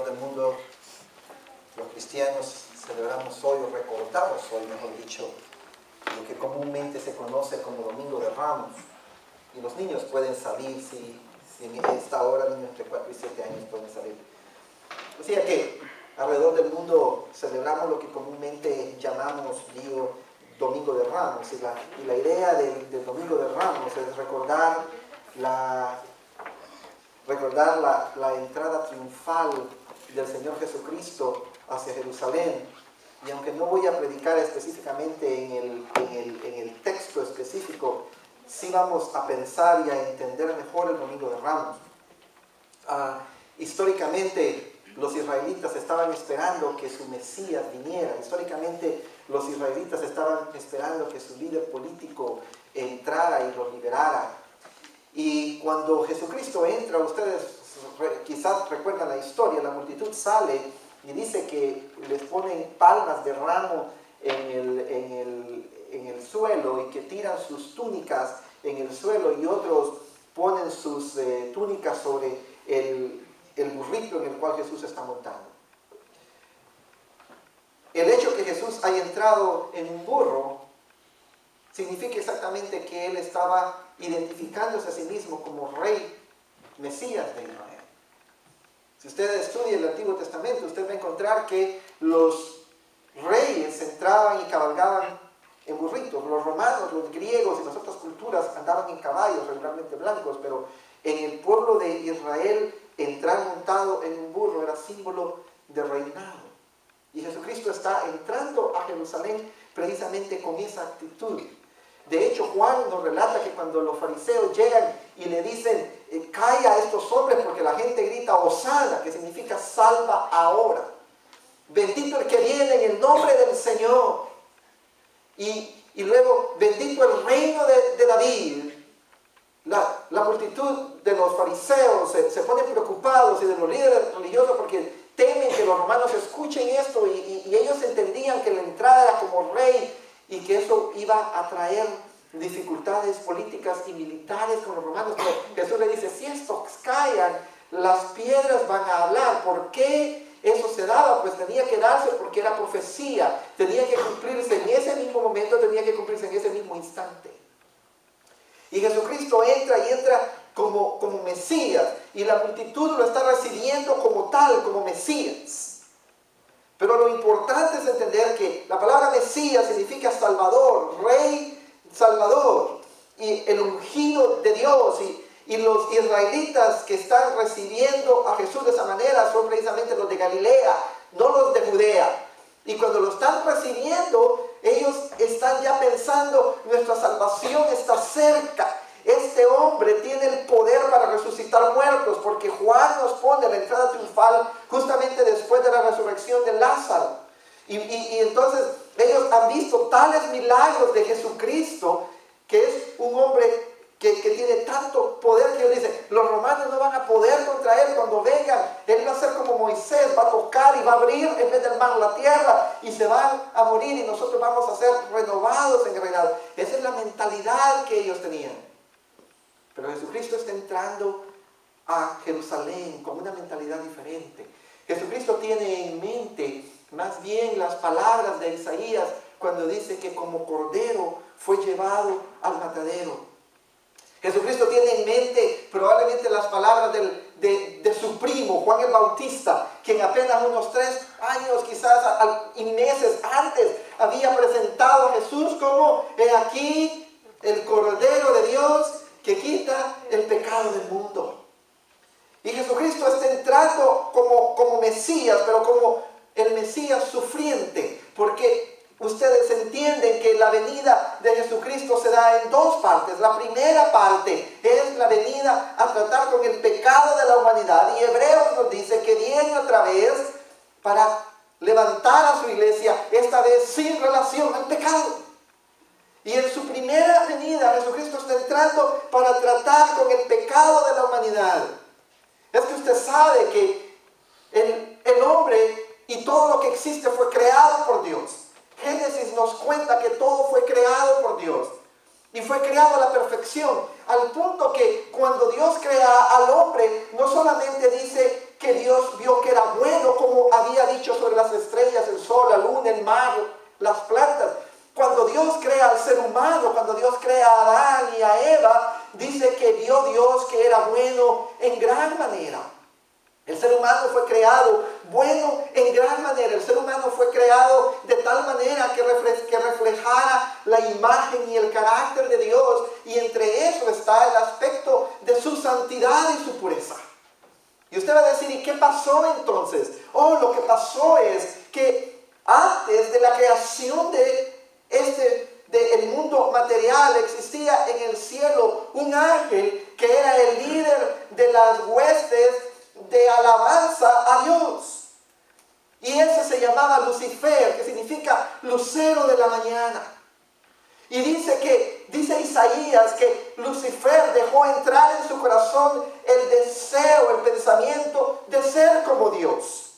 del mundo, los cristianos celebramos hoy, o recordamos hoy, mejor dicho, lo que comúnmente se conoce como Domingo de Ramos. Y los niños pueden salir, si en esta hora, niños entre 4 y 7 años pueden salir. O sea que alrededor del mundo celebramos lo que comúnmente llamamos, Domingo de Ramos. Y la idea del Domingo de Ramos es recordar la entrada triunfal del Señor Jesucristo hacia Jerusalén. Y aunque no voy a predicar específicamente en el texto específico, sí vamos a pensar y a entender mejor el Domingo de Ramos. Históricamente, los israelitas estaban esperando que su Mesías viniera. Históricamente, los israelitas estaban esperando que su líder político entrara y los liberara. Y cuando Jesucristo entra, ustedes quizás recuerdan la historia, la multitud sale y dice que les ponen palmas de ramo en el suelo y que tiran sus túnicas en el suelo, y otros ponen sus túnicas sobre el burrito en el cual Jesús está montando. El hecho que Jesús haya entrado en un burro significa exactamente que Él estaba identificándose a sí mismo como Rey Mesías de Israel. Si usted estudia el Antiguo Testamento, usted va a encontrar que los reyes entraban y cabalgaban en burritos. Los romanos, los griegos y las otras culturas andaban en caballos, regularmente blancos, pero en el pueblo de Israel entrar montado en un burro era símbolo de reinado. Y Jesucristo está entrando a Jerusalén precisamente con esa actitud. De hecho, Juan nos relata que cuando los fariseos llegan y le dicen, calla a estos hombres, porque la gente grita Hosana, que significa salva ahora. Bendito el que viene en el nombre del Señor. Y luego, bendito el reino de David. La multitud de los fariseos se ponen preocupados, y de los líderes religiosos, porque temen que los romanos escuchen esto, y ellos entendían que la entrada era como rey y que eso iba a traer dificultades políticas y militares con los romanos. Pero Jesús le dice, si estos callan, las piedras van a hablar. ¿Por qué eso se daba? Pues tenía que darse porque era profecía, tenía que cumplirse en ese mismo momento, tenía que cumplirse en ese mismo instante. Y Jesucristo entra como Mesías, y la multitud lo está recibiendo como tal, como Mesías. Pero lo importante es entender que la palabra Mesías significa Salvador, Rey Salvador, y el ungido de Dios. Y los israelitas que están recibiendo a Jesús de esa manera son precisamente los de Galilea, no los de Judea. Y cuando lo están recibiendo, ellos están ya pensando, nuestra salvación está cerca. Este hombre tiene el poder para resucitar muertos, porque Juan nos pone la entrada triunfal justamente después de la resurrección de Lázaro. Y entonces ellos han visto tales milagros de Jesucristo, que es un hombre que tiene tanto poder, que ellos dicen, los romanos no van a poder contra él cuando vengan. Él va a ser como Moisés, va a tocar y va a abrir en vez del mar la tierra, y se van a morir, y nosotros vamos a ser renovados en el reinado. Esa es la mentalidad que ellos tenían. Pero Jesucristo está entrando a Jerusalén con una mentalidad diferente. Jesucristo tiene en mente más bien las palabras de Isaías cuando dice que como cordero fue llevado al matadero. Jesucristo tiene en mente probablemente las palabras de su primo, Juan el Bautista, quien apenas unos 3 años quizás y meses antes había presentado a Jesús como aquí el Cordero de Dios que quita el pecado del mundo. Y Jesucristo está entrando como Mesías, pero como el Mesías sufriente, porque ustedes entienden que la venida de Jesucristo se da en 2 partes. La primera parte es la venida a tratar con el pecado de la humanidad, y Hebreos nos dice que viene otra vez para levantar a su iglesia, esta vez sin relación al pecado. Y en su primera venida Jesucristo está entrando para tratar con el pecado de la humanidad. Es que usted sabe que el hombre y todo lo que existe fue creado por Dios. Génesis nos cuenta que todo fue creado por Dios. Y fue creado a la perfección. Al punto que cuando Dios crea al hombre, no solamente dice que Dios vio que era bueno, humano, cuando Dios crea a Adán y a Eva, dice que vio Dios que era bueno en gran manera. El ser humano fue creado bueno en gran manera. El ser humano fue creado de tal manera que reflejara la imagen y el carácter de Dios. Y entre eso está el aspecto de su santidad y su pureza. Y usted va a decir, ¿y qué pasó entonces? Lo que pasó es que antes de la creación del mundo material existía en el cielo un ángel que era el líder de las huestes de alabanza a Dios. Y ese se llamaba Lucifer, que significa lucero de la mañana. Y dice Isaías que Lucifer dejó entrar en su corazón el deseo, el pensamiento de ser como Dios,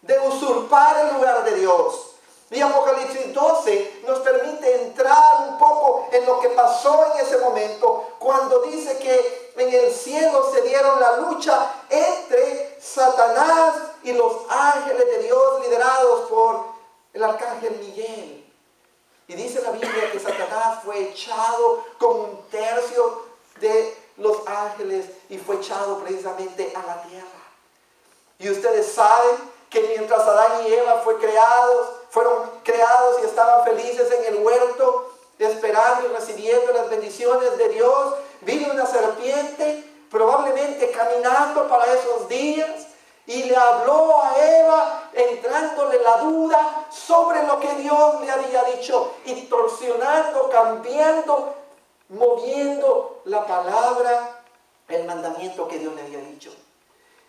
de usurpar el lugar de Dios. Y Apocalipsis 12 nos permite entrar un poco en lo que pasó en ese momento, cuando dice que en el cielo se dieron la lucha entre Satanás y los ángeles de Dios liderados por el arcángel Miguel. Y dice la Biblia que Satanás fue echado con un tercio de los ángeles y fue echado precisamente a la tierra. Y ustedes saben que mientras Adán y Eva fueron creados y estaban felices en el huerto, esperando y recibiendo las bendiciones de Dios, vino una serpiente, probablemente caminando para esos días, y le habló a Eva, entrándole la duda sobre lo que Dios le había dicho, y torsionando, cambiando, moviendo la palabra, el mandamiento que Dios le había dicho.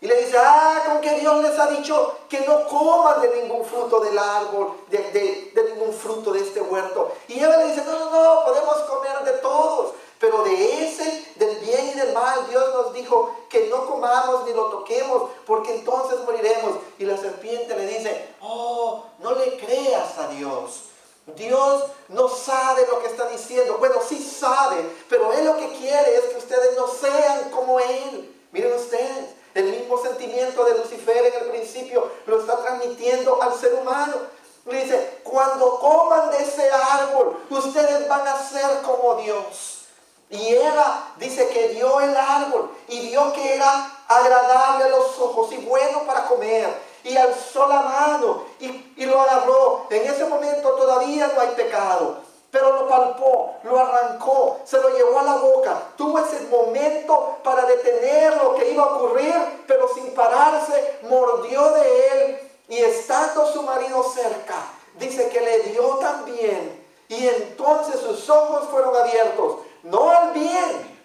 Y le dice, con que Dios les ha dicho que no coman de ningún fruto del árbol, de ningún fruto de este huerto. Y Eva le dice, no, podemos comer de todos, pero de ese, del bien y del mal, Dios nos dijo que no comamos ni lo toquemos, porque entonces moriremos. Y la serpiente le dice, no le creas a Dios. Dios no sabe lo que está diciendo. Bueno, sí sabe, pero Él lo que quiere es que ustedes no sean como Él. Miren ustedes, el mismo sentimiento de Lucifer en el principio lo está transmitiendo al ser humano. Le dice, cuando coman de ese árbol, ustedes van a ser como Dios. Y Eva dice que vio el árbol y vio que era agradable a los ojos y bueno para comer. Y alzó la mano y lo agarró. En ese momento todavía no hay pecado, pero lo palpó, lo arrancó, se lo llevó a la boca. Tuvo ese momento para detener lo que iba a ocurrir, pero sin pararse, mordió de él. Y estando su marido cerca, dice que le dio también. Y entonces sus ojos fueron abiertos, no al bien,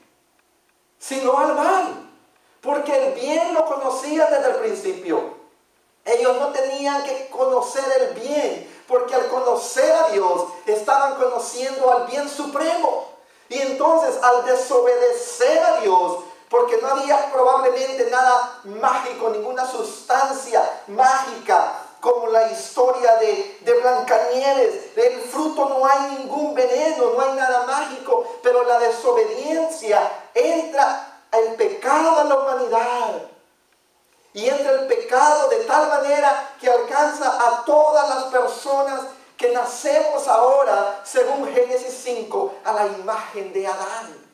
sino al mal. Porque el bien lo conocían desde el principio. Ellos no tenían que conocer el bien, porque al conocer a Dios, estaban conociendo al bien supremo. Y entonces, al desobedecer a Dios, porque no había probablemente nada mágico, ninguna sustancia mágica, como la historia de Blancanieves. El fruto no hay ningún veneno, no hay nada mágico, pero la desobediencia entra el pecado a la humanidad. Y entra el pecado de tal manera que alcanza a todas las personas que nacemos ahora, según Génesis 5, a la imagen de Adán.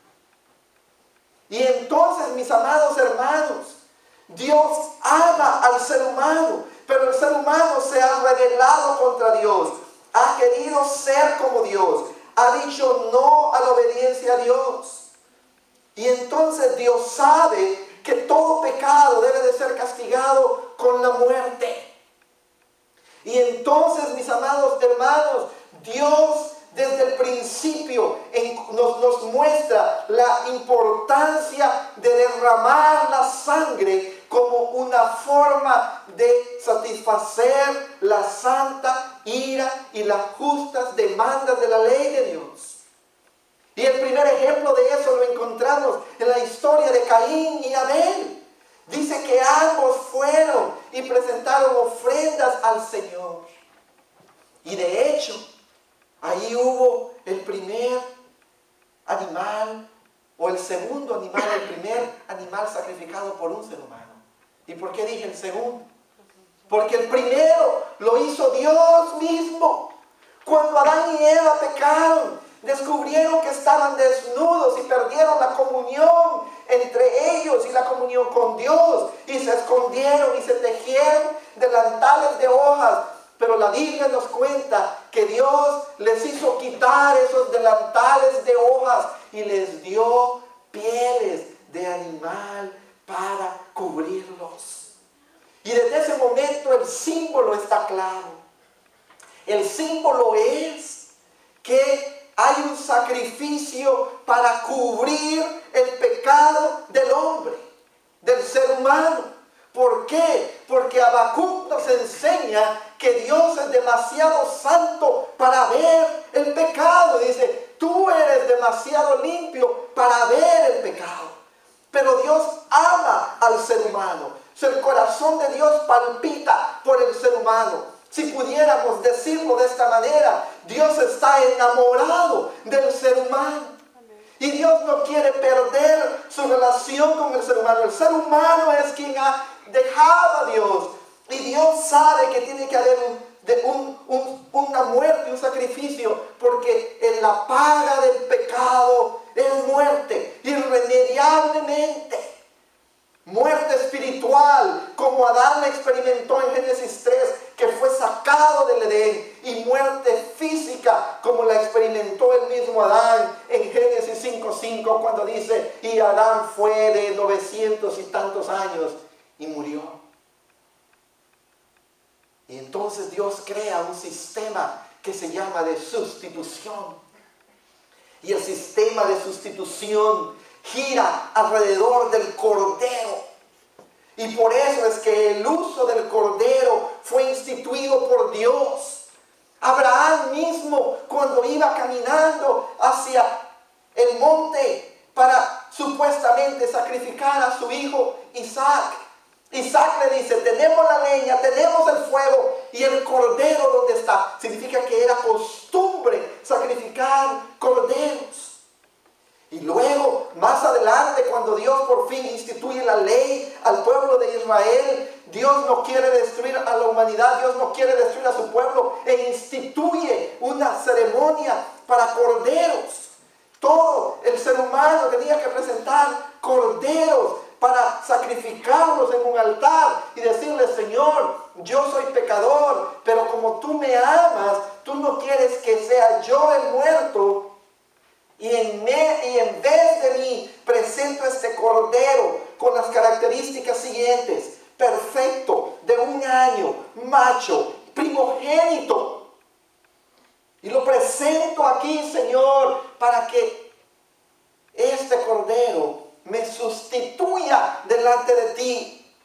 Y entonces, mis amados hermanos, Dios ama al ser humano, pero el ser humano se ha rebelado contra Dios, ha querido ser como Dios, ha dicho no a la obediencia a Dios. Y entonces Dios sabe que todo pecado debe de ser castigado con la muerte. Y entonces, mis amados hermanos, Dios desde el principio nos muestra la importancia de derramar la sangre como una forma de satisfacer la santa ira y las justas demandas de la ley de Dios. Y el primer ejemplo de eso lo encontramos en la historia de Caín y Abel. Dice que ambos fueron y presentaron ofrendas al Señor. Y de hecho, ahí hubo el primer animal, o el segundo animal, el primer animal sacrificado por un ser humano. ¿Y por qué dije el segundo? Porque el primero lo hizo Dios mismo. Cuando Adán y Eva pecaron, descubrieron que estaban desnudos y perdieron la comunión entre ellos y la comunión con Dios, y se escondieron y se tejieron delantales de hojas. Pero la Biblia nos cuenta que Dios les hizo quitar esos delantales de hojas y les dio pieles de animal para cubrirlos. Y desde ese momento el símbolo está claro. El símbolo es que hay un sacrificio para cubrir el pecado del hombre, del ser humano. ¿Por qué? Porque Habacuc nos enseña que Dios es demasiado santo para ver el pecado. Dice, tú eres demasiado limpio para ver el pecado. Pero Dios ama al ser humano. El corazón de Dios palpita por el ser humano. Si pudiéramos decirlo de esta manera, Dios está enamorado del ser humano. Y Dios no quiere perder su relación con el ser humano. El ser humano es quien ha dejado a Dios. Y Dios sabe que tiene que haber una muerte, un sacrificio, porque en la paga del pecado es muerte, irremediablemente. Muerte espiritual, como Adán experimentó en Génesis 3, que fue sacado del Edén, y muerte física, como la experimentó el mismo Adán en Génesis 5:5, cuando dice, y Adán fue de 900 y tantos años y murió. Y entonces Dios crea un sistema que se llama de sustitución. Y el sistema de sustitución gira alrededor del cordero. Y por eso es que el uso del cordero fue instituido por Dios. Abraham mismo, cuando iba caminando hacia el monte para supuestamente sacrificar a su hijo Isaac, Isaac le dice, tenemos la leña, tenemos el fuego, y el cordero, ¿dónde está? Significa que era costumbre sacrificar corderos. Y luego, más adelante, cuando Dios por fin instituye la ley al pueblo de Israel, Dios no quiere destruir a la humanidad, Dios no quiere destruir a su pueblo, e instituye una ceremonia para corderos. Todo el ser humano tenía que presentar corderos para sacrificarlos en un altar y decirle, Señor, yo soy pecador, pero como tú me amas, tú no quieres que sea yo el muerto, y en vez de mí presento este cordero con las características siguientes: perfecto, de 1 año, macho, primogénito. Y lo presento aquí, Señor, para que este cordero me sustituya delante de ti.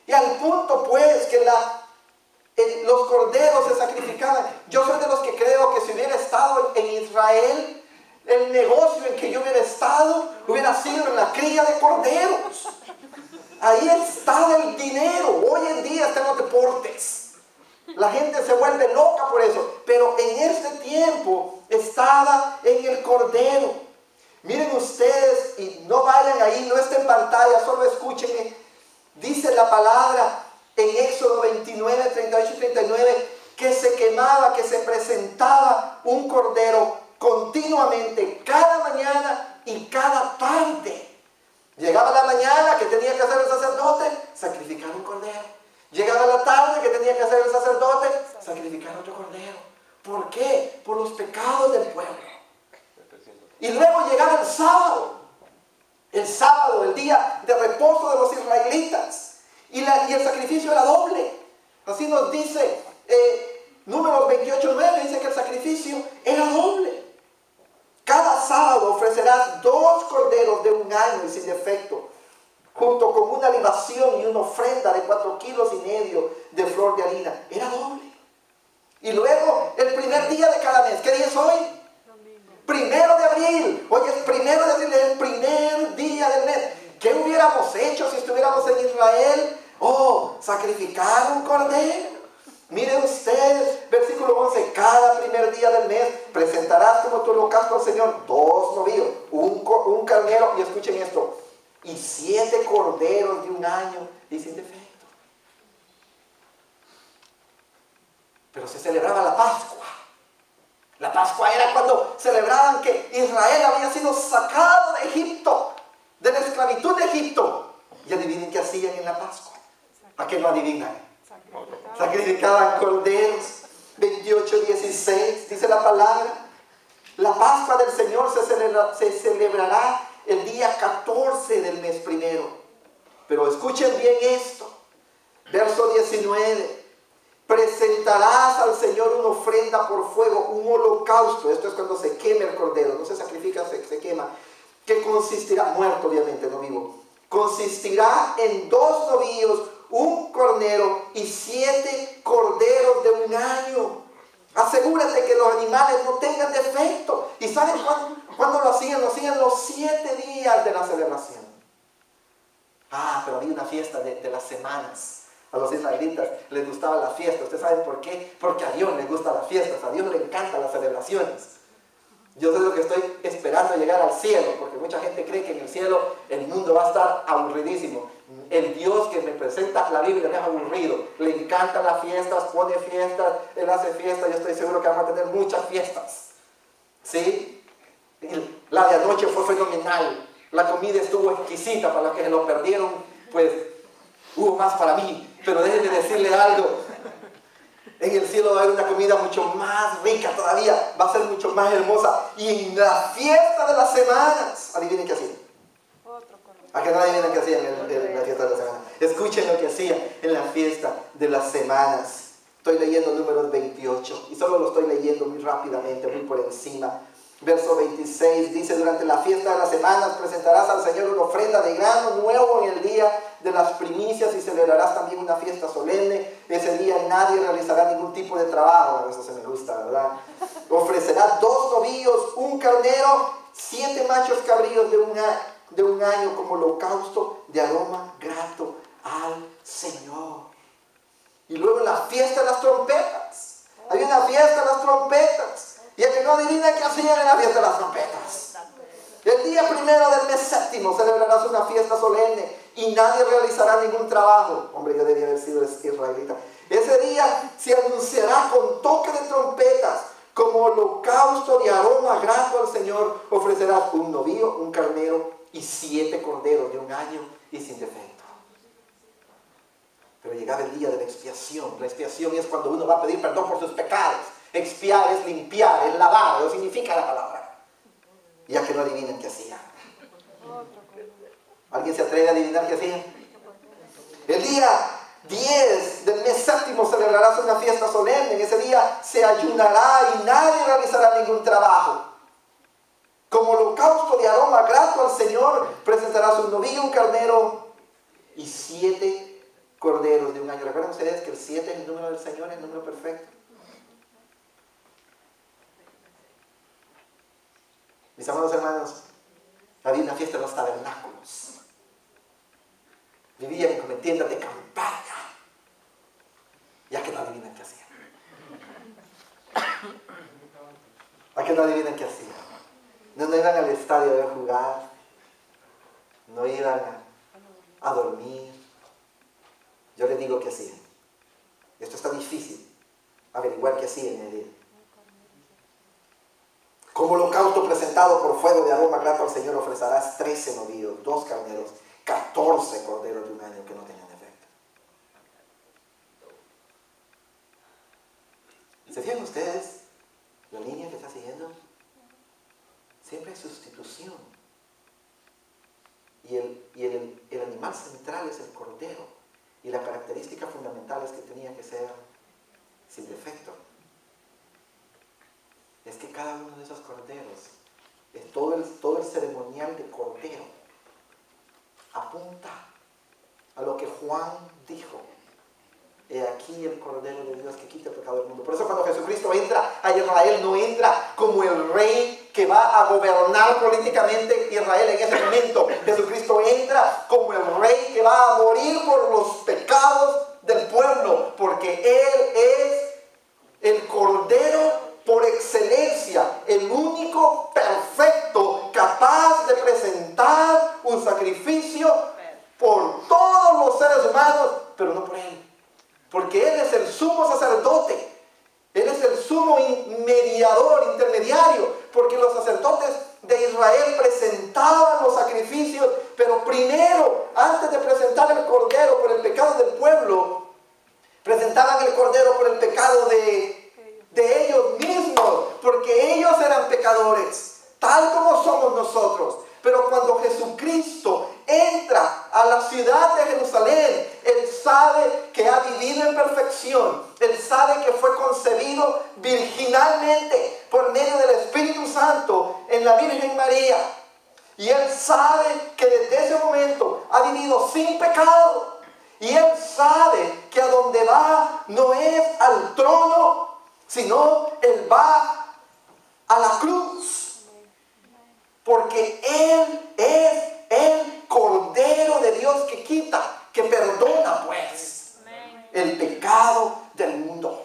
Y al punto pues que los corderos se sacrificaban. Yo soy de los que creo que si hubiera estado en Israel, el negocio en que yo hubiera estado hubiera sido en la cría de corderos. Ahí estaba el dinero. Hoy en día están los deportes. La gente se vuelve loca por eso. Pero en este tiempo estaba en el cordero. Miren ustedes, y no vayan ahí, no está en pantalla, solo escúchenme. Dice la palabra en Éxodo 29, 38 y 39, que se quemaba, que se presentaba un cordero continuamente, cada mañana y cada tarde. Llegaba la mañana, que tenía que hacer el sacerdote, sacrificar un cordero. Llegaba la tarde, que tenía que hacer el sacerdote, sacrificar otro cordero. ¿Por qué? Por los pecados del pueblo. Y luego llegaba el sábado, el día de reposo de los israelitas, y el sacrificio era doble. Así nos dice Números 28:9, dice que el sacrificio era doble. Cada sábado ofrecerás 2 corderos de 1 año y sin defecto, junto con una libación y una ofrenda de 4,5 kilos de flor de harina. Era doble. Y luego, el primer día de cada mes, ¿qué día es hoy? 1 de abril. Hoy es 1 de abril, el primer día del mes. ¿Qué hubiéramos hecho si estuviéramos en Israel? Sacrificar un cordero. Miren ustedes, versículo 11, cada primer día del mes presentarás como tu holocausto al Señor 2 novillos, un carnero, y escuchen esto, y 7 corderos de 1 año y sin defecto. Pero se celebraba la Pascua. La Pascua era cuando celebraban que Israel había sido sacado de Egipto, de la esclavitud de Egipto. Y adivinen qué hacían en la Pascua. ¿A qué no adivinan? Sacrificaban corderos. 28:16 dice la palabra. La Pascua del Señor se celebrará el día 14 del mes primero. Pero escuchen bien esto. Verso 19. Presentarás al Señor una ofrenda por fuego, un holocausto. Esto es cuando se quema el cordero. No se sacrifica, se quema. Que consistirá, muerto obviamente, no vivo. Consistirá en 2 novillos, un cornero y 7 corderos de un año. Asegúrate que los animales no tengan defecto. ¿Y saben cuándo lo hacían? Lo hacían los 7 días de la celebración. Pero había una fiesta de las semanas. A los israelitas les gustaba la fiesta. ¿Ustedes saben por qué? Porque a Dios le gustan las fiestas. A Dios le encantan las celebraciones. Yo sé lo que estoy esperando llegar al cielo, porque mucha gente cree que en el cielo el mundo va a estar aburridísimo. El Dios que me presenta la Biblia no es aburrido. Le encantan las fiestas, pone fiestas, Él hace fiestas. Yo estoy seguro que vamos a tener muchas fiestas. ¿Sí? La de anoche fue fenomenal. La comida estuvo exquisita. Para los que se lo perdieron, pues hubo más para mí. Pero déjenme decirle algo. En el cielo va a haber una comida mucho más rica todavía. Va a ser mucho más hermosa. Y en la fiesta de las semanas, adivinen qué hacían. ¿A qué no adivinen qué hacían en la fiesta de las semanas? Escuchen lo que hacían en la fiesta de las semanas. Estoy leyendo Números 28. Y solo lo estoy leyendo muy rápidamente, muy por encima. Verso 26 dice: durante la fiesta de las semanas presentarás al Señor una ofrenda de grano nuevo en el día de las primicias y celebrarás también una fiesta solemne. Ese día nadie realizará ningún tipo de trabajo. Eso se me gusta, ¿verdad? Ofrecerá 2 novillos, un carnero, 7 machos cabríos de un año como holocausto de aroma grato al Señor. Y luego en la fiesta de las trompetas. Hay una fiesta de las trompetas. Y el que no adivina qué hacían en la fiesta de las trompetas. El día primero del mes séptimo celebrarás una fiesta solemne y nadie realizará ningún trabajo. Hombre, yo debía haber sido israelita. Ese día se anunciará con toque de trompetas. Como holocausto de aroma grato al Señor ofrecerás un novillo, un carnero y 7 corderos de un año y sin defecto. Pero llegaba el día de la expiación. La expiación es cuando uno va a pedir perdón por sus pecados. Expiar es limpiar, es lavar, eso significa la palabra. Ya que no adivinen qué hacían. ¿Alguien se atreve a adivinar qué hacían? El día 10 del mes séptimo celebrarás una fiesta solemne. En ese día se ayunará y nadie realizará ningún trabajo. Como holocausto de aroma grato al Señor presentarás un novillo, un carnero y 7 corderos de un año. ¿Recuerdan ustedes que el 7 es el número del Señor, el número perfecto? Mis amados hermanos, había una fiesta de los tabernáculos. Vivían como en tiendas de campaña. Ya que no adivinan qué hacían. ¿A qué no adivinan qué hacían? No iban al estadio a ver jugar. No iban a dormir. Yo les digo qué hacían. Esto está difícil. Averiguar qué hacían en el día. Como holocausto presentado por fuego de aroma grato al Señor ofrecerás 13 novillos, 2 carneros, 14 corderos de un año que no tenían defecto. ¿Se fijan ustedes la línea que está siguiendo? Siempre hay sustitución. Y el animal central es el cordero. Y la característica fundamental es que tenía que ser sin defecto. Es que cada uno de esos corderos, es todo el ceremonial de cordero, apunta a lo que Juan dijo. He aquí el cordero de Dios que quita el pecado del mundo. Por eso cuando Jesucristo entra a Israel, no entra como el rey que va a gobernar políticamente Israel en ese momento. Jesucristo entra como el rey que va a morir por los pecados del pueblo, porque Él es el cordero por excelencia, el único perfecto, capaz de presentar un sacrificio por todos los seres humanos, pero no por Él. Porque Él es el sumo sacerdote. Él es el sumo mediador, intermediario, porque los sacerdotes de Israel presentaban los sacrificios, pero primero, antes de presentar el cordero por el pecado del pueblo, presentaban el cordero por el pecado de ellos mismos, porque ellos eran pecadores, tal como somos nosotros. Pero cuando Jesucristo entra a la ciudad de Jerusalén, Él sabe que ha vivido en perfección. Él sabe que fue concebido virginalmente por medio del Espíritu Santo en la Virgen María. Y Él sabe que desde ese momento ha vivido sin pecado. Y Él sabe que a donde va no es al trono, sino Él va a la cruz. Porque Él es el Cordero de Dios que quita, que perdona pues el pecado del mundo.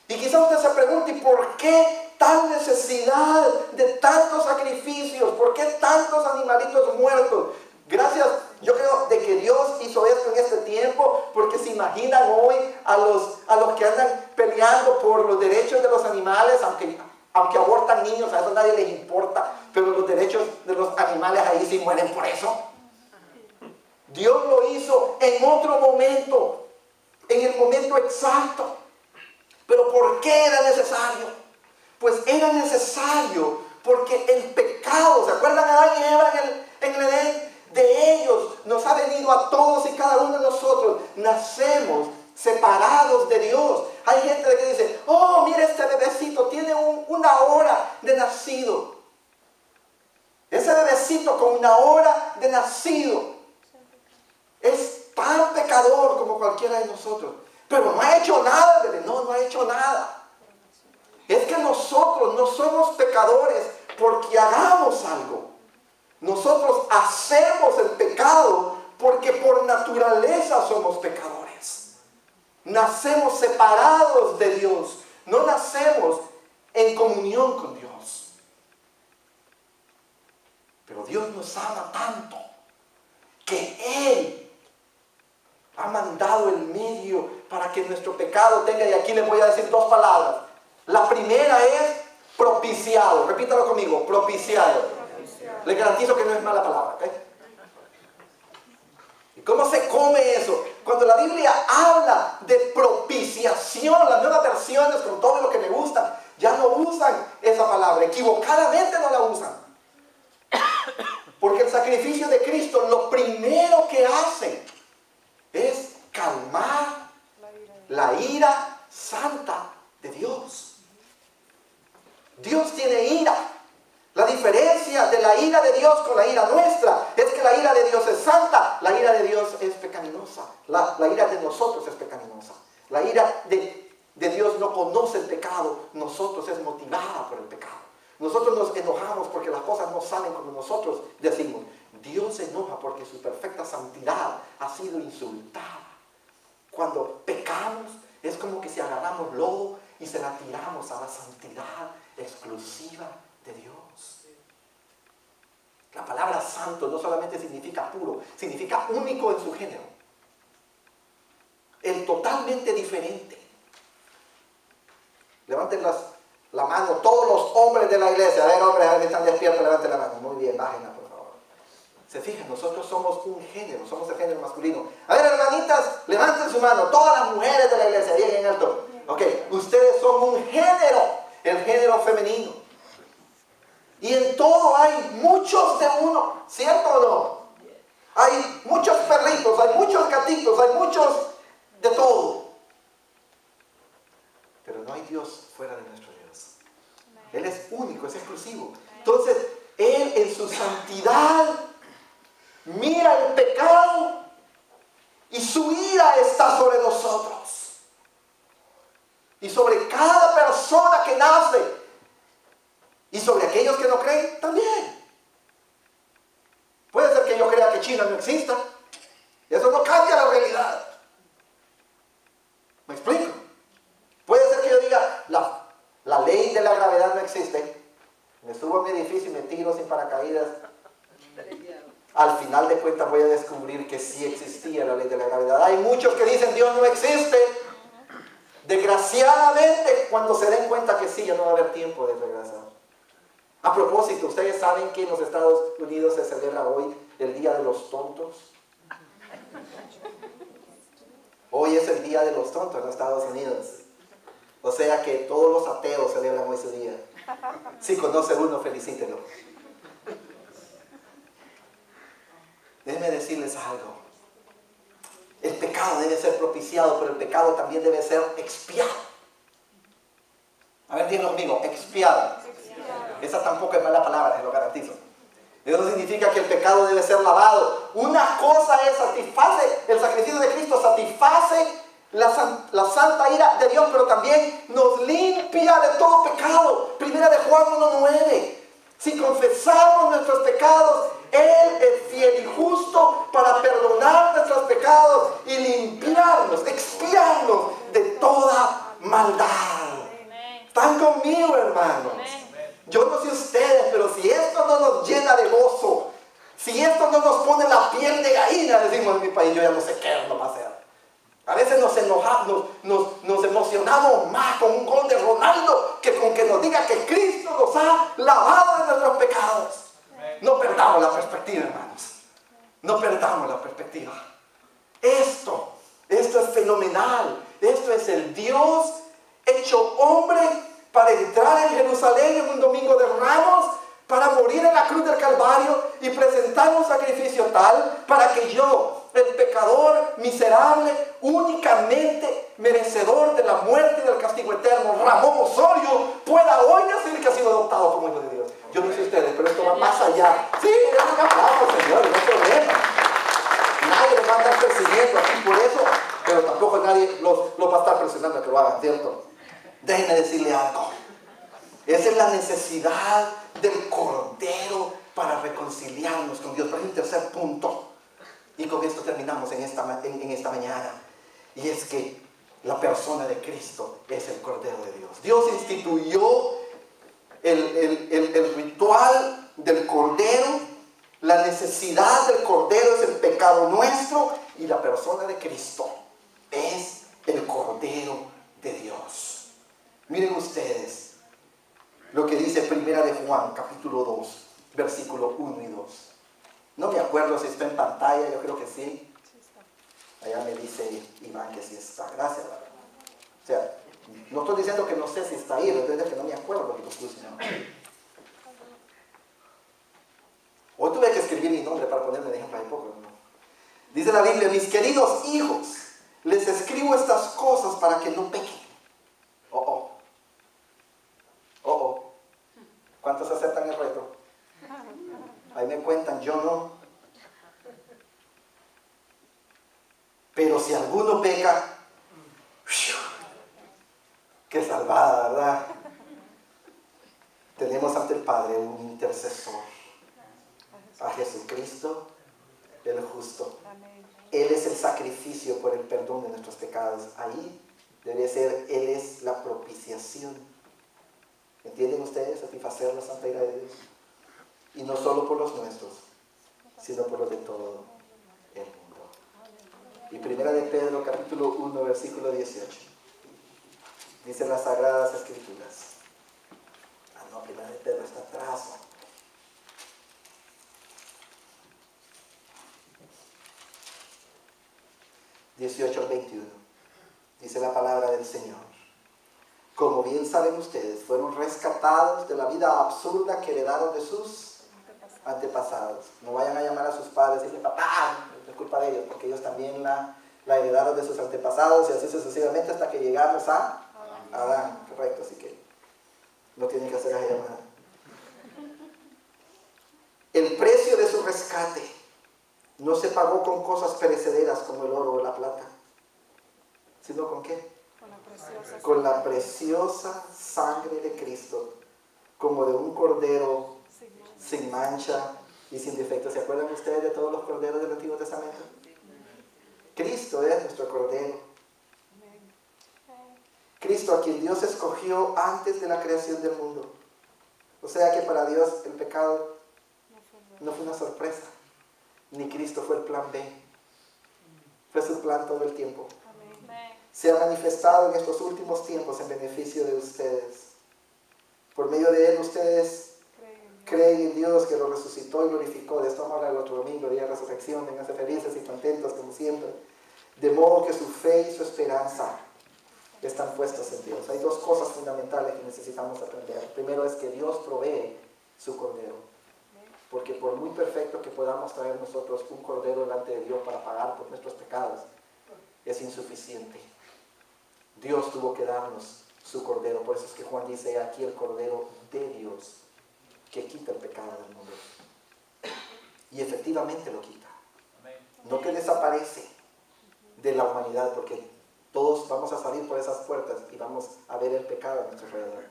Y quizá usted se pregunte, ¿y por qué tal necesidad de tantos sacrificios? ¿Por qué tantos animalitos muertos? Gracias, yo creo de que Dios hizo esto en este tiempo, porque se imaginan hoy a los que andan peleando por los derechos de los animales, aunque abortan niños, a eso nadie les importa, pero los derechos de los animales ahí sí mueren por eso. Dios lo hizo en otro momento, en el momento exacto. Pero ¿por qué era necesario? Pues era necesario porque el pecado, ¿se acuerdan de Adán y Eva en el Edén? De ellos nos ha venido a todos y cada uno de nosotros. Nacemos separados de Dios. Hay gente que dice, oh, mira este bebecito, tiene una hora de nacido. Ese bebecito con una hora de nacido es tan pecador como cualquiera de nosotros. Pero no ha hecho nada, bebé. No ha hecho nada. Es que nosotros no somos pecadores porque hagamos algo. Nosotros hacemos el pecado porque por naturaleza somos pecadores. Nacemos separados de Dios. No nacemos en comunión con Dios. Pero Dios nos ama tanto que Él ha mandado el medio para que nuestro pecado tenga, y aquí les voy a decir dos palabras. La primera es propiciado. Repítalo conmigo, propiciado. Les garantizo que no es mala palabra, ¿ok? ¿Y cómo se come eso? Cuando la Biblia habla de propiciación, las nuevas versiones, con todo lo que me gustan, ya no usan esa palabra. Equivocadamente no la usan. Porque el sacrificio de Cristo lo primero que hace es calmar la ira santa de Dios. Dios tiene ira. La diferencia de la ira de Dios con la ira nuestra es que la ira de Dios es santa, la ira de Dios es pecaminosa. La ira de nosotros es pecaminosa. La ira de Dios no conoce el pecado, nosotros es motivada por el pecado. Nosotros nos enojamos porque las cosas no salen como nosotros decimos. Dios se enoja porque su perfecta santidad ha sido insultada. Cuando pecamos es como que si agarramos lodo y se la tiramos a la santidad exclusiva de Dios. La palabra santo no solamente significa puro, significa único en su género. El totalmente diferente. Levanten la mano todos los hombres de la iglesia. A ver, hombres, a ver que están despiertos, levanten la mano. Muy bien, bájenla, por favor. Se fijan, nosotros somos un género, somos el género masculino. A ver, hermanitas, levanten su mano. Todas las mujeres de la iglesia, lleguen en alto. Ok, ustedes son un género, el género femenino. Y en todo hay muchos de uno, ¿cierto o no? Hay muchos perritos, hay muchos gatitos, hay muchos de todo. Pero no hay Dios fuera de nuestro Dios. Él es único, es exclusivo. Entonces, Él en su santidad mira el pecado y su ira está sobre nosotros. Y sobre cada persona que nace. Y sobre aquellos que no creen, también. Puede ser que yo crea que China no exista. Y eso no cambia la realidad. ¿Me explico? Puede ser que yo diga, la ley de la gravedad no existe. Me subo a mi edificio y me tiro sin paracaídas. Al final de cuentas voy a descubrir que sí existía la ley de la gravedad. Hay muchos que dicen Dios no existe. Desgraciadamente, cuando se den cuenta que sí, ya no va a haber tiempo de regresar. A propósito, ¿ustedes saben que en los Estados Unidos se celebra hoy el Día de los Tontos? Hoy es el Día de los Tontos en los Estados Unidos. O sea que todos los ateos celebran hoy ese día. Si conoce uno, felicítelo. Déjenme decirles algo. El pecado debe ser propiciado, pero el pecado también debe ser expiado. A ver, díganlo conmigo, expiado. Esa tampoco es mala palabra, se lo garantizo. Eso significa que el pecado debe ser lavado. Una cosa es el sacrificio de Cristo satisface la santa ira de Dios, pero también nos limpia de todo pecado. Primera de Juan 1:9. Si confesamos nuestros pecados, Él es fiel y justo para perdonar nuestros pecados y limpiarnos, expiarnos de toda maldad. ¿Están conmigo, hermanos? Yo no sé ustedes, pero si esto no nos llena de gozo, si esto no nos pone la piel de gallina, decimos en mi país, yo ya no sé qué nos va a hacer. A veces nos enojamos, nos emocionamos más con un gol de Ronaldo que con que nos diga que Cristo nos ha lavado de nuestros pecados. No perdamos la perspectiva, hermanos. No perdamos la perspectiva. Esto es fenomenal. Esto es el Dios hecho hombre para entrar en Jerusalén en un domingo de Ramos, para morir en la cruz del Calvario y presentar un sacrificio tal para que yo, el pecador miserable, únicamente merecedor de la muerte y del castigo eterno, Ramón Osorio, pueda hoy decir que ha sido adoptado como hijo de Dios. Yo no sé ustedes, pero esto va más allá. Sí, es un aplauso, Señor, no hay problema. Nadie los va a estar persiguiendo aquí por eso, pero tampoco nadie los va a estar presionando a que lo hagan, ¿cierto? Déjenme decirle algo. Esa es la necesidad del Cordero para reconciliarnos con Dios. Pero hay un tercer punto. Y con esto terminamos en esta mañana. Y es que la persona de Cristo es el Cordero de Dios. Dios instituyó el ritual del Cordero. La necesidad del Cordero es el pecado nuestro. Y la persona de Cristo es el Cordero de Dios. Miren ustedes lo que dice Primera de Juan, capítulo 2, versículo 1 y 2. No me acuerdo si está en pantalla, yo creo que sí. Allá me dice Iván que sí está. Gracias. O sea, no estoy diciendo que no sé si está ahí, pero es que no me acuerdo que lo puse. ¿No? Hoy tuve que escribir mi nombre para ponerme de ejemplo. Hay poco, ¿no? Dice la Biblia, mis queridos hijos, les escribo estas cosas para que no pequen. ¿Cuántos aceptan el reto? Ahí me cuentan, yo no. Pero si alguno peca, qué salvada, ¿verdad? Tenemos ante el Padre un intercesor, a Jesucristo, el justo. Él es el sacrificio por el perdón de nuestros pecados. Ahí debe ser, Él es la propiciación. ¿Entienden ustedes? Satisfacer la santa ira de Dios. Y no solo por los nuestros, sino por los de todo el mundo. Y Primera de Pedro, capítulo 1, versículo 18. Dice las Sagradas Escrituras. No, Primera de Pedro está atrás. 18 al 21. Dice la palabra del Señor. Como bien saben ustedes, fueron rescatados de la vida absurda que heredaron de sus antepasados. No vayan a llamar a sus padres y decirle, papá, es culpa de ellos, porque ellos también la heredaron de sus antepasados y así sucesivamente hasta que llegamos a Adán. Correcto, así que no tienen que hacer esa llamada. El precio de su rescate no se pagó con cosas perecederas como el oro o la plata, sino con ¿qué? Con la preciosa sangre de Cristo, como de un cordero sin mancha y sin defecto. ¿Se acuerdan ustedes de todos los corderos del Antiguo Testamento? Cristo es nuestro cordero. Cristo, a quien Dios escogió antes de la creación del mundo. O sea que para Dios el pecado no fue una sorpresa, ni Cristo fue el plan B. Fue su plan todo el tiempo. se ha manifestado en estos últimos tiempos en beneficio de ustedes. Por medio de Él ustedes creen en Dios que lo resucitó y glorificó. De esto vamos a hablar el otro domingo, día de resurrección. Vénganse felices y contentos como siempre. De modo que su fe y su esperanza están puestos en Dios. Hay dos cosas fundamentales que necesitamos aprender. Primero es que Dios provee su cordero. Porque por muy perfecto que podamos traer nosotros un cordero delante de Dios para pagar por nuestros pecados, es insuficiente. Dios tuvo que darnos su cordero. Por eso es que Juan dice aquí el cordero de Dios que quita el pecado del mundo. Y efectivamente lo quita. No que desaparece de la humanidad, porque todos vamos a salir por esas puertas y vamos a ver el pecado a nuestro alrededor.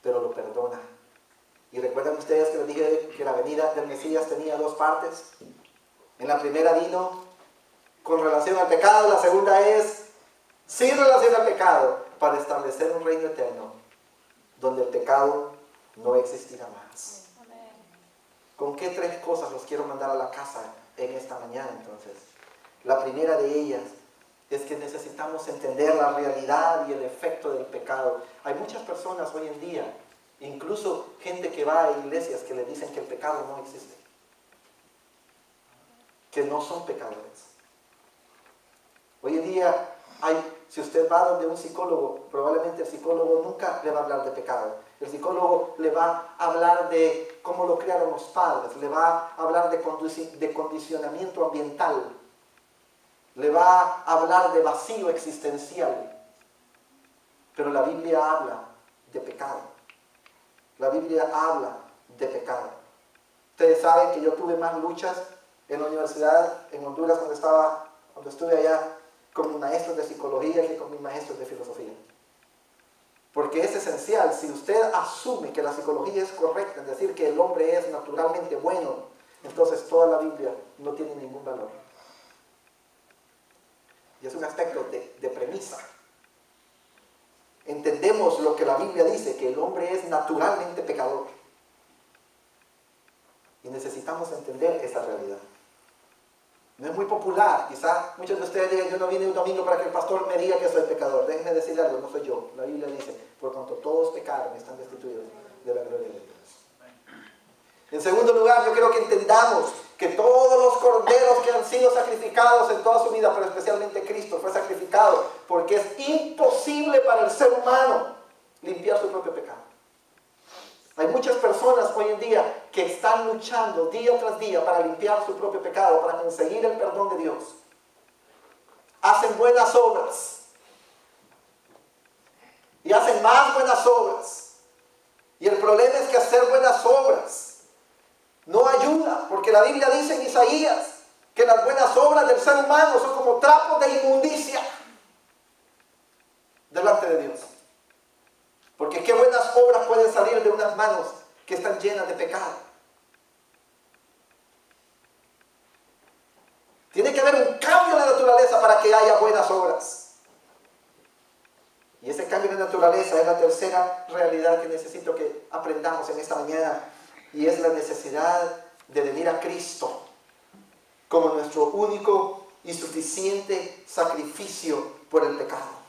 Pero lo perdona. Y recuerdan ustedes que les dije que la venida del Mesías tenía dos partes. En la primera vino con relación al pecado, la segunda es sin relación al pecado, para establecer un reino eterno donde el pecado no existirá más. ¿Con qué tres cosas los quiero mandar a la casa en esta mañana entonces? La primera de ellas es que necesitamos entender la realidad y el efecto del pecado. Hay muchas personas hoy en día, incluso gente que va a iglesias, que le dicen que el pecado no existe, que no son pecadores. Hoy en día si usted va donde un psicólogo, probablemente el psicólogo nunca le va a hablar de pecado. El psicólogo le va a hablar de cómo lo criaron los padres, le va a hablar de condicionamiento ambiental, le va a hablar de vacío existencial. Pero la Biblia habla de pecado. La Biblia habla de pecado. Ustedes saben que yo tuve más luchas en la universidad en Honduras cuando estuve allá con mis maestros de psicología que con mis maestros de filosofía. Porque es esencial, si usted asume que la psicología es correcta, es decir, que el hombre es naturalmente bueno, entonces toda la Biblia no tiene ningún valor. Y es un aspecto de premisa. Entendemos lo que la Biblia dice, que el hombre es naturalmente pecador. Y necesitamos entender esa realidad. No es muy popular, quizá muchos de ustedes digan, yo no vine un domingo para que el pastor me diga que soy pecador. Déjenme decirle algo, no soy yo. La Biblia dice, por cuanto todos pecaron, están destituidos de la gloria de Dios. En segundo lugar, yo quiero que entendamos que todos los corderos que han sido sacrificados en toda su vida, pero especialmente Cristo fue sacrificado, porque es imposible para el ser humano limpiar su propio pecado. Hay muchas personas hoy en día que están luchando día tras día para limpiar su propio pecado, para conseguir el perdón de Dios. Hacen buenas obras. Y hacen más buenas obras. Y el problema es que hacer buenas obras no ayuda, porque la Biblia dice en Isaías que las buenas obras del ser humano son como trapos de inmundicia delante de Dios. Porque qué buenas obras pueden salir de unas manos que están llenas de pecado. Tiene que haber un cambio en la naturaleza para que haya buenas obras. Y ese cambio de naturaleza es la tercera realidad que necesito que aprendamos en esta mañana. Y es la necesidad de venir a Cristo como nuestro único y suficiente sacrificio por el pecado.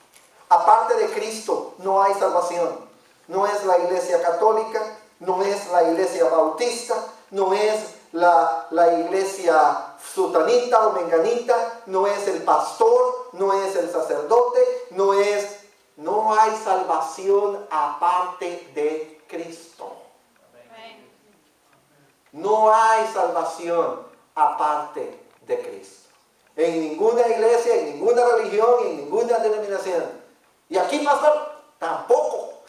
Aparte de Cristo no hay salvación. No es la iglesia católica, no es la iglesia bautista, no es la iglesia sutanita o menganita, no es el pastor, no es el sacerdote, no hay salvación aparte de Cristo. No hay salvación aparte de Cristo. En ninguna iglesia, en ninguna religión, en ninguna denominación. Y aquí, pastor, tampoco.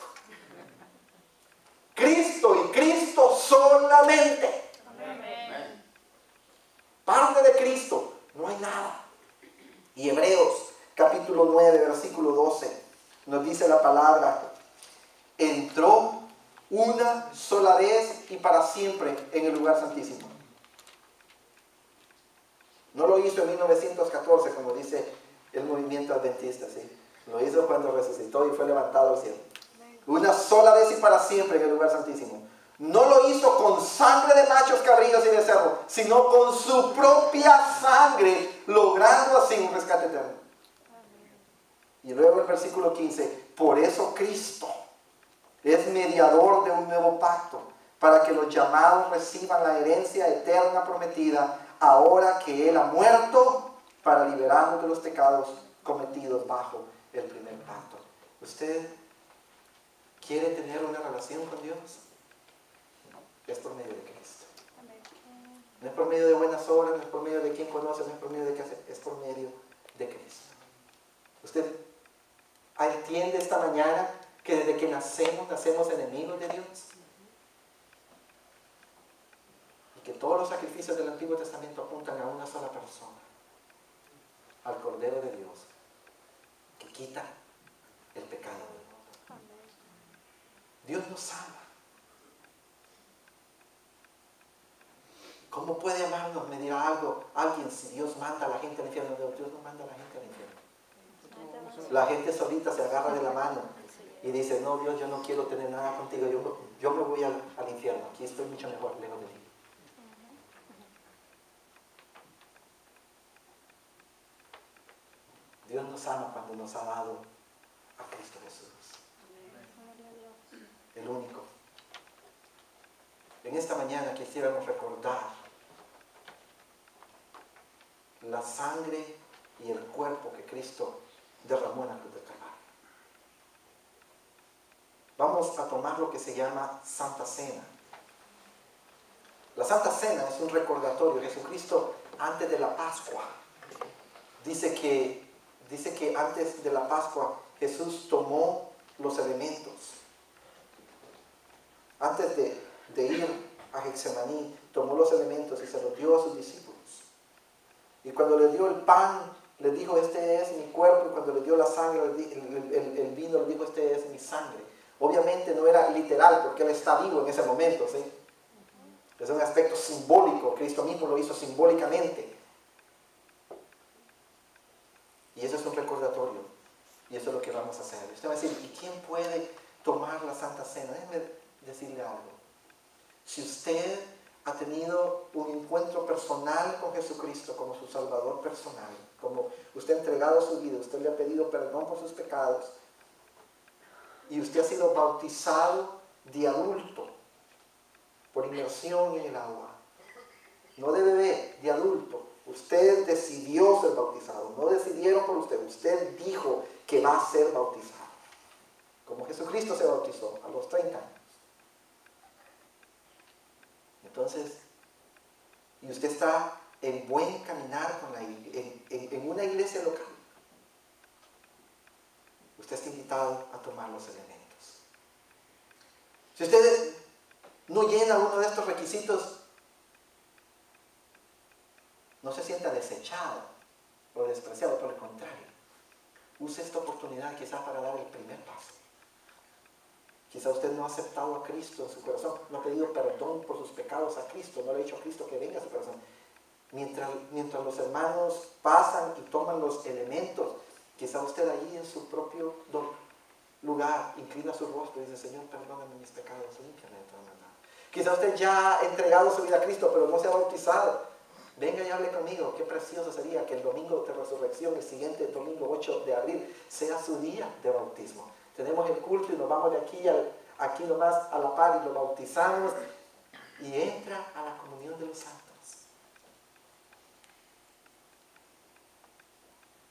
Cristo y Cristo solamente. Amén. Parte de Cristo, no hay nada. Y Hebreos capítulo 9, versículo 12, nos dice la palabra: entró una sola vez y para siempre en el lugar santísimo. No lo hizo en 1914, como dice el movimiento adventista, ¿sí? Lo hizo cuando resucitó y fue levantado al cielo. Una sola vez y para siempre en el lugar santísimo. No lo hizo con sangre de machos, cabrillos y becerros, sino con su propia sangre, logrando así un rescate eterno. Y luego el versículo 15, por eso Cristo es mediador de un nuevo pacto, para que los llamados reciban la herencia eterna prometida, ahora que Él ha muerto para liberarnos de los pecados cometidos bajo el primer pacto. ¿Usted quiere tener una relación con Dios? Es por medio de Cristo. No es por medio de buenas obras, no es por medio de quien conoce, no es por medio de qué hacer, es por medio de Cristo. ¿Usted entiende esta mañana que desde que nacemos enemigos de Dios? Y que todos los sacrificios del Antiguo Testamento apuntan a una sola persona, al Cordero de Dios, que quita el pecado del mundo. Dios nos ama. ¿Cómo puede amarnos? Me dirá alguien, si Dios manda a la gente al infierno. Dios no manda a la gente al infierno. La gente solita se agarra de la mano y dice, no, Dios, yo no quiero tener nada contigo, yo me voy al infierno, aquí estoy mucho mejor, lejos de ti. Dios nos ama cuando nos ha dado a Cristo Jesús, el único. En esta mañana quisiéramos recordar la sangre y el cuerpo que Cristo derramó en la cruz del Calvario. Vamos a tomar lo que se llama Santa Cena. La Santa Cena es un recordatorio. Jesucristo, antes de la Pascua, dice que antes de la Pascua Jesús tomó los elementos. Antes de ir a Getsemaní, tomó los elementos y se los dio a sus discípulos. Y cuando le dio el pan, le dijo, este es mi cuerpo. Y cuando le dio la sangre, el vino, le dijo, este es mi sangre. Obviamente no era literal, porque Él está vivo en ese momento, ¿sí? Es un aspecto simbólico. Cristo mismo lo hizo simbólicamente. Y eso es un recordatorio. Y eso es lo que vamos a hacer. Usted va a decir, ¿y quién puede tomar la Santa Cena? Déjeme decirle algo. Si usted ha tenido un encuentro personal con Jesucristo como su Salvador personal, como usted ha entregado su vida, usted le ha pedido perdón por sus pecados, y usted ha sido bautizado de adulto por inmersión en el agua, no de bebé, de adulto. Usted decidió ser bautizado, no decidieron por usted, usted dijo que va a ser bautizado, como Jesucristo se bautizó a los 30 años. Entonces, y usted está en buen caminar con en una iglesia local, usted está invitado a tomar los elementos. Si usted no llena uno de estos requisitos, no se sienta desechado o despreciado, por el contrario, use esta oportunidad quizás para dar el primer paso. Quizá usted no ha aceptado a Cristo en su corazón, no ha pedido perdón por sus pecados a Cristo, no le ha dicho a Cristo que venga a su corazón. Mientras los hermanos pasan y toman los elementos, quizá usted ahí en su propio lugar inclina su rostro y dice, Señor, perdóname mis pecados, límpiame de toda maldad. Quizá usted ya ha entregado su vida a Cristo, pero no se ha bautizado. Venga y hable conmigo. Qué precioso sería que el domingo de resurrección, el siguiente domingo 8 de abril, sea su día de bautismo. Tenemos el culto y nos vamos de aquí nomás a la par y lo bautizamos y entra a la comunión de los santos.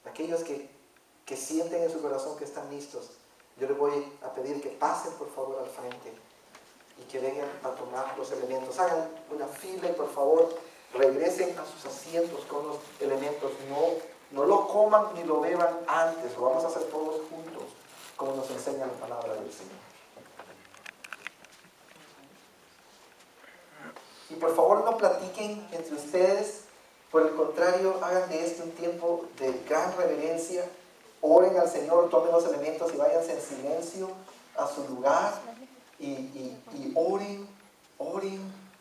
Aquellos que sienten en su corazón que están listos, yo les voy a pedir que pasen por favor al frente y que vengan a tomar los elementos. Hagan una fila y por favor regresen a sus asientos con los elementos. No lo coman ni lo beban antes, lo vamos a hacer todos juntos, como nos enseña la palabra del Señor. Y por favor no platiquen entre ustedes, por el contrario, hagan de este un tiempo de gran reverencia, oren al Señor, tomen los elementos y váyanse en silencio a su lugar y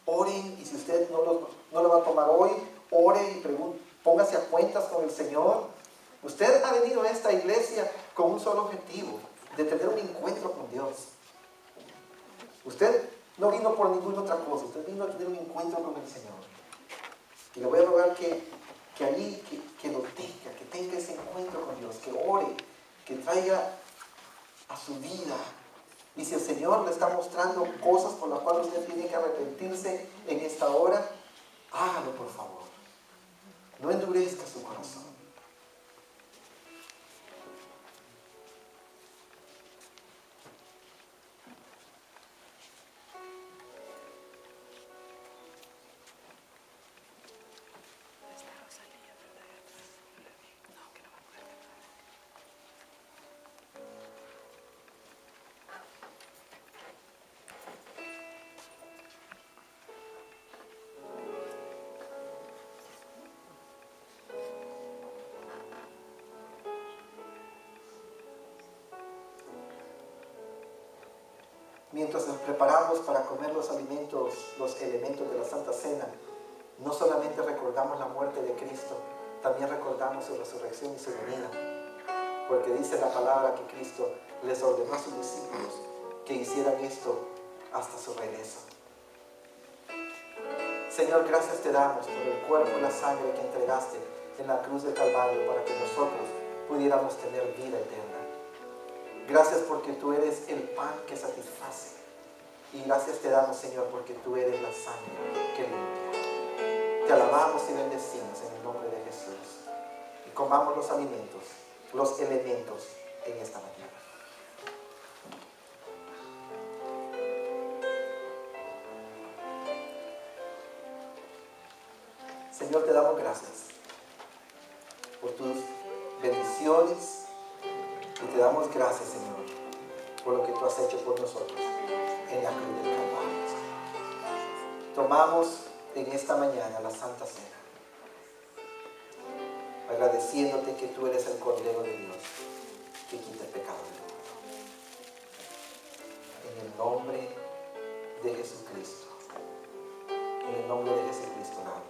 oren, y si usted no lo va a tomar hoy, ore y póngase a cuentas con el Señor. Usted ha venido a esta iglesia con un solo objetivo, de tener un encuentro con Dios. Usted no vino por ninguna otra cosa, usted vino a tener un encuentro con el Señor. Y le voy a rogar que lo tenga, que tenga ese encuentro con Dios, que ore, que traiga a su vida. Y si el Señor le está mostrando cosas por las cuales usted tiene que arrepentirse en esta hora, hágalo por favor. No endurezca su corazón. Mientras nos preparamos para comer los alimentos, los elementos de la Santa Cena, no solamente recordamos la muerte de Cristo, también recordamos su resurrección y su venida. Porque dice la palabra que Cristo les ordenó a sus discípulos que hicieran esto hasta su regreso. Señor, gracias te damos por el cuerpo y la sangre que entregaste en la cruz del Calvario para que nosotros pudiéramos tener vida eterna. Gracias porque tú eres el pan que satisface. Y gracias te damos, Señor, porque tú eres la sangre que limpia. Te alabamos y bendecimos en el nombre de Jesús. Y comamos los alimentos, los elementos en esta mañana. Señor, te damos gracias por tus bendiciones. Y te damos gracias, Señor, por lo que tú has hecho por nosotros en la cruz del Calvario. Tomamos en esta mañana la Santa Cena, agradeciéndote que tú eres el Cordero de Dios que quita el pecado del mundo. En el nombre de Jesucristo, en el nombre de Jesucristo damos.